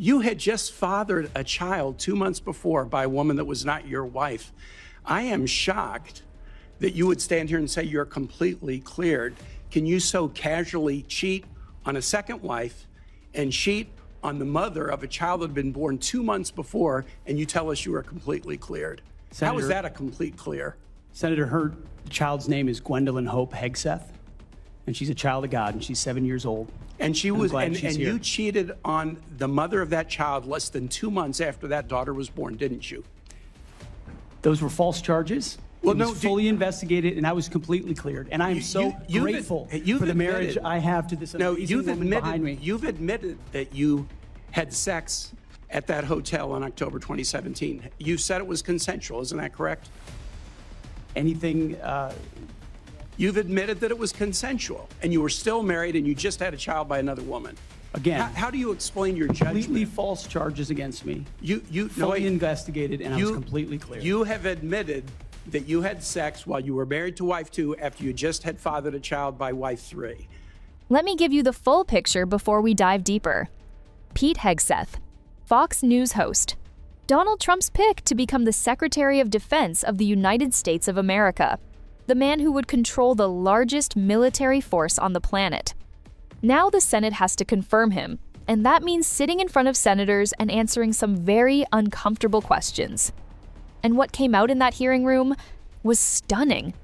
You had just fathered a child 2 months before by a woman that was not your wife. I am shocked that you would stand here and say you're completely cleared. Can you so casually cheat on a second wife and cheat on the mother of a child that had been born 2 months before, and you tell us you are completely cleared? How is that a complete clear? Senator, her child's name is Gwendolyn Hope Hegseth, and she's a child of God, and she's 7 years old. And she was, and you cheated on the mother of that child less than 2 months after that daughter was born, didn't you? Those were false charges. Well, it was fully investigated, and I was completely cleared. And I am so grateful for the marriage I have to this amazing woman behind me. You've admitted that you had sex at that hotel in October 2017. You said it was consensual, isn't that correct? Anything... You've admitted that it was consensual, and you were still married, and you just had a child by another woman. Again, how do you explain your judgment? Completely false charges against me. You fully investigated, and I was completely clear. You have admitted that you had sex while you were married to wife 2 after you just had fathered a child by wife 3. Let me give you the full picture before we dive deeper. Pete Hegseth, Fox News host. Donald Trump's pick to become the Secretary of Defense of the United States of America. The man who would control the largest military force on the planet. Now the Senate has to confirm him, and that means sitting in front of senators and answering some very uncomfortable questions. And what came out in that hearing room was stunning.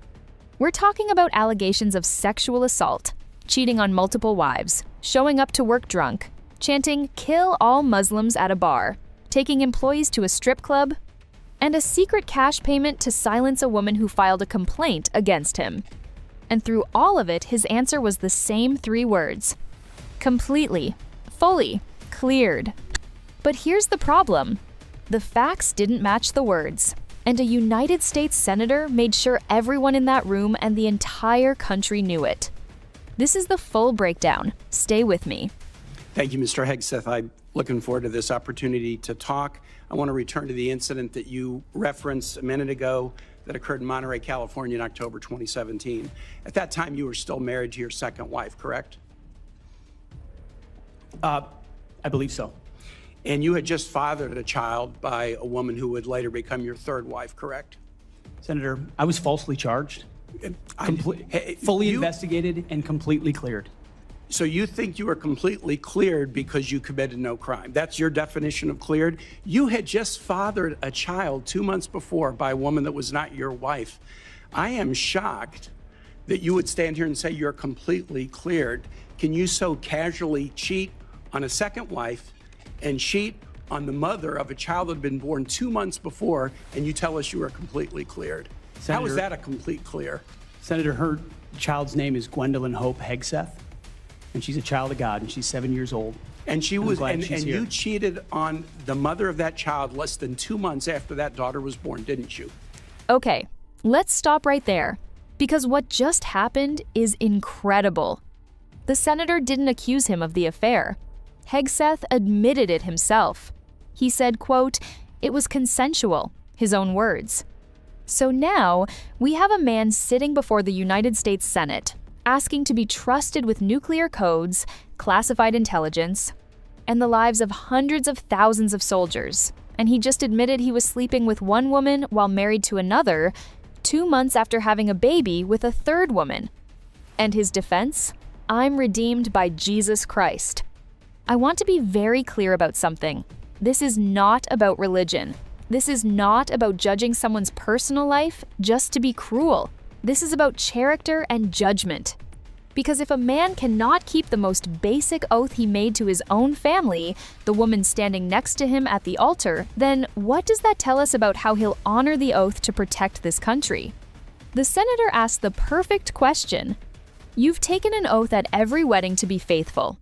We're talking about allegations of sexual assault, cheating on multiple wives, showing up to work drunk, chanting "Kill all Muslims" at a bar, taking employees to a strip club, and a secret cash payment to silence a woman who filed a complaint against him. And through all of it, his answer was the same 3 words: completely, fully, cleared. But here's the problem. The facts didn't match the words, and a United States senator made sure everyone in that room and the entire country knew it. This is the full breakdown. Stay with me. Thank you, Mr. Hegseth. I'm looking forward to this opportunity to talk. I want to return to the incident that you referenced a minute ago that occurred in Monterey, California in October 2017. At that time, you were still married to your second wife, correct? I believe so. And you had just fathered a child by a woman who would later become your third wife, correct? Senator, I was falsely charged, fully investigated, and completely cleared. So you think you were completely cleared because you committed no crime? That's your definition of cleared? You had just fathered a child 2 months before by a woman that was not your wife. I am shocked that you would stand here and say you're completely cleared. Can you so casually cheat on a second wife and cheat on the mother of a child that had been born 2 months before, and you tell us you are completely cleared? Senator, how is that a complete clear? Senator, her child's name is Gwendolyn Hope Hegseth, and she's a child of God, and she's 7 years old. And she was, and you cheated on the mother of that child less than 2 months after that daughter was born, didn't you? Okay, let's stop right there, because what just happened is incredible. The senator didn't accuse him of the affair. Hegseth admitted it himself. He said, quote, "It was consensual," his own words. So now, we have a man sitting before the United States Senate, asking to be trusted with nuclear codes, classified intelligence, and the lives of hundreds of thousands of soldiers. And he just admitted he was sleeping with one woman while married to another 2 months after having a baby with a third woman. And his defense? I'm redeemed by Jesus Christ. I want to be very clear about something. This is not about religion. This is not about judging someone's personal life just to be cruel. This is about character and judgment. Because if a man cannot keep the most basic oath he made to his own family, the woman standing next to him at the altar, then what does that tell us about how he'll honor the oath to protect this country? The senator asked the perfect question. You've taken an oath at every wedding to be faithful.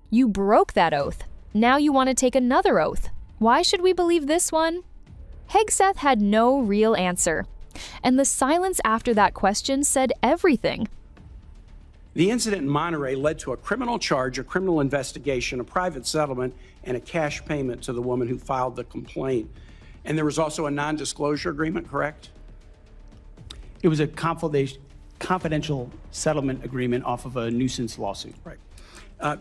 You broke that oath. Now you want to take another oath. Why should we believe this one? Hegseth had no real answer. And the silence after that question said everything. The incident in Monterey led to a criminal charge, a criminal investigation, a private settlement, and a cash payment to the woman who filed the complaint. And there was also a non-disclosure agreement, correct? It was a confidential settlement agreement off of a nuisance lawsuit. Right.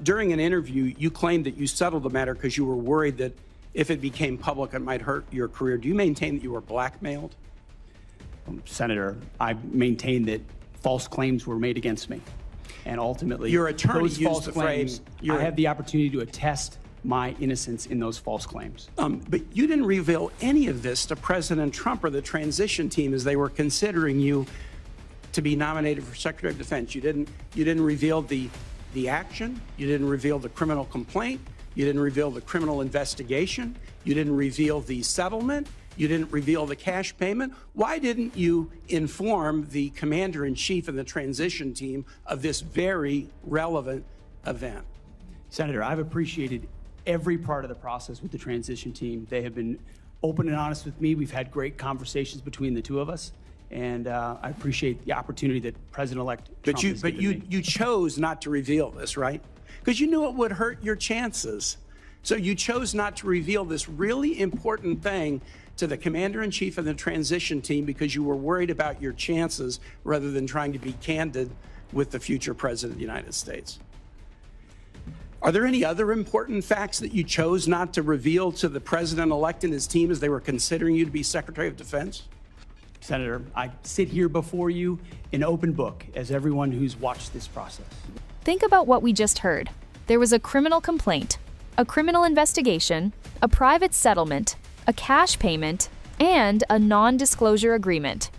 During an interview, you claimed that you settled the matter because you were worried that if it became public, it might hurt your career. Do you maintain that you were blackmailed? Senator, I maintain that false claims were made against me. And ultimately, your attorney those used false the claims, phrase, I have the opportunity to attest my innocence in those false claims. But you didn't reveal any of this to President Trump or the transition team as they were considering you to be nominated for Secretary of Defense. You didn't reveal the action. You didn't reveal the criminal complaint. You didn't reveal the criminal investigation. You didn't reveal the settlement. You didn't reveal the cash payment. Why didn't you inform the commander-in-chief and the transition team of this very relevant event? Senator, I've appreciated every part of the process with the transition team. They have been open and honest with me. We've had great conversations between the two of us. And I appreciate the opportunity that President-elect Trump has given me. You chose not to reveal this, right? Because you knew it would hurt your chances. So you chose not to reveal this really important thing to the commander-in-chief and the transition team because you were worried about your chances rather than trying to be candid with the future president of the United States. Are there any other important facts that you chose not to reveal to the president-elect and his team as they were considering you to be Secretary of Defense? Senator, I sit here before you an open book, as everyone who's watched this process. Think about what we just heard. There was a criminal complaint, a criminal investigation, a private settlement, a cash payment, and a non-disclosure agreement.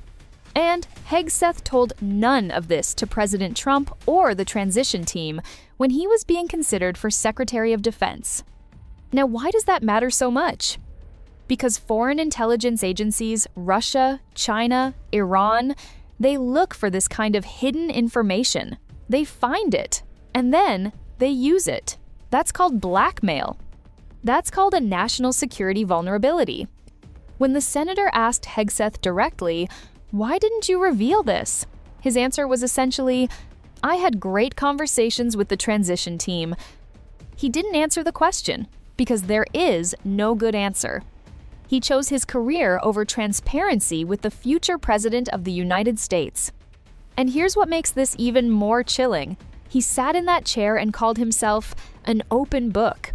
And Hegseth told none of this to President Trump or the transition team when he was being considered for Secretary of Defense. Now, why does that matter so much? Because foreign intelligence agencies, Russia, China, Iran, they look for this kind of hidden information. They find it, and then they use it. That's called blackmail. That's called a national security vulnerability. When the senator asked Hegseth directly, "Why didn't you reveal this?" his answer was essentially, "I had great conversations with the transition team." He didn't answer the question, because there is no good answer. He chose his career over transparency with the future president of the United States. And here's what makes this even more chilling. He sat in that chair and called himself an open book.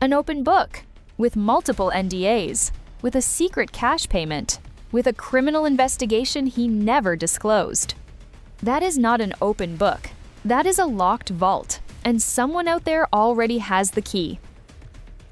An open book with multiple NDAs, with a secret cash payment, with a criminal investigation he never disclosed. That is not an open book. That is a locked vault, and someone out there already has the key.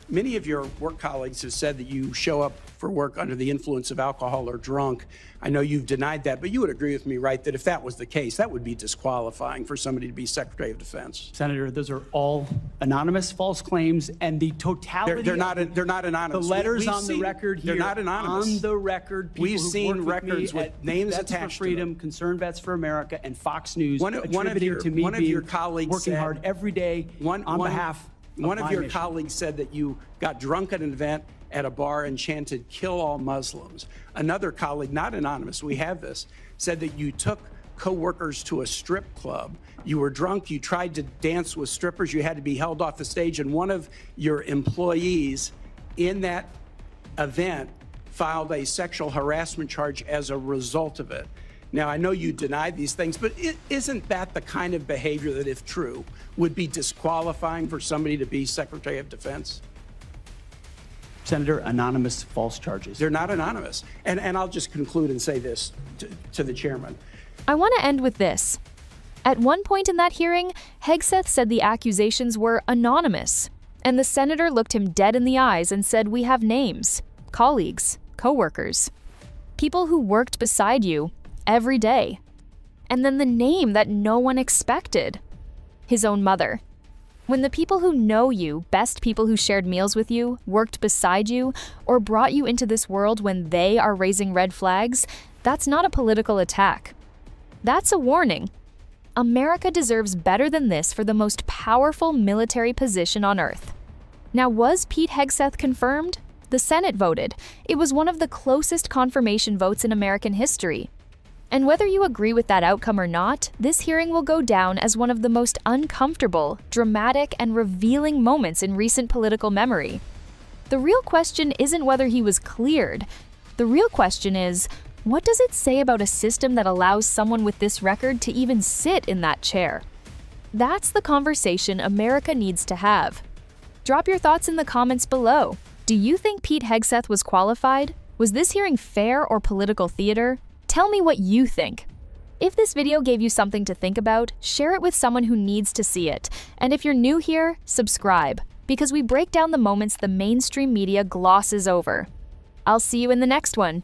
Many of your work colleagues have said that you show up for work under the influence of alcohol or drunk. I know you've denied that, but you would agree with me, right, that if that was the case, that would be disqualifying for somebody to be Secretary of Defense. Senator, those are all anonymous false claims, and the totality they're not anonymous. The letters on the record here. They're not anonymous. On the record, people we've seen records with names Vets attached for Freedom, to them. Concerned Vets for America, and Fox News One of your colleagues working said, hard every day on behalf of one of your mission. colleagues said that you got drunk at an event at a bar and chanted, "Kill all Muslims." Another colleague, not anonymous, we have this, said that you took co-workers to a strip club. You were drunk, you tried to dance with strippers, you had to be held off the stage, and one of your employees in that event filed a sexual harassment charge as a result of it. Now, I know you denied these things, but isn't that the kind of behavior that, if true, would be disqualifying for somebody to be Secretary of Defense? Senator, anonymous false charges. They're not anonymous. And I'll just conclude and say this to the chairman. I want to end with this. At one point in that hearing, Hegseth said the accusations were anonymous, and the senator looked him dead in the eyes and said, "We have names, colleagues, coworkers, people who worked beside you every day." And then the name that no one expected, his own mother. When the people who know you, best people who shared meals with you, worked beside you, or brought you into this world when they are raising red flags, that's not a political attack. That's a warning. America deserves better than this for the most powerful military position on Earth. Now, was Pete Hegseth confirmed? The Senate voted. It was one of the closest confirmation votes in American history. And whether you agree with that outcome or not, this hearing will go down as one of the most uncomfortable, dramatic, and revealing moments in recent political memory. The real question isn't whether he was cleared. The real question is, what does it say about a system that allows someone with this record to even sit in that chair? That's the conversation America needs to have. Drop your thoughts in the comments below. Do you think Pete Hegseth was qualified? Was this hearing fair or political theater? Tell me what you think. If this video gave you something to think about, share it with someone who needs to see it. And if you're new here, subscribe, because we break down the moments the mainstream media glosses over. I'll see you in the next one.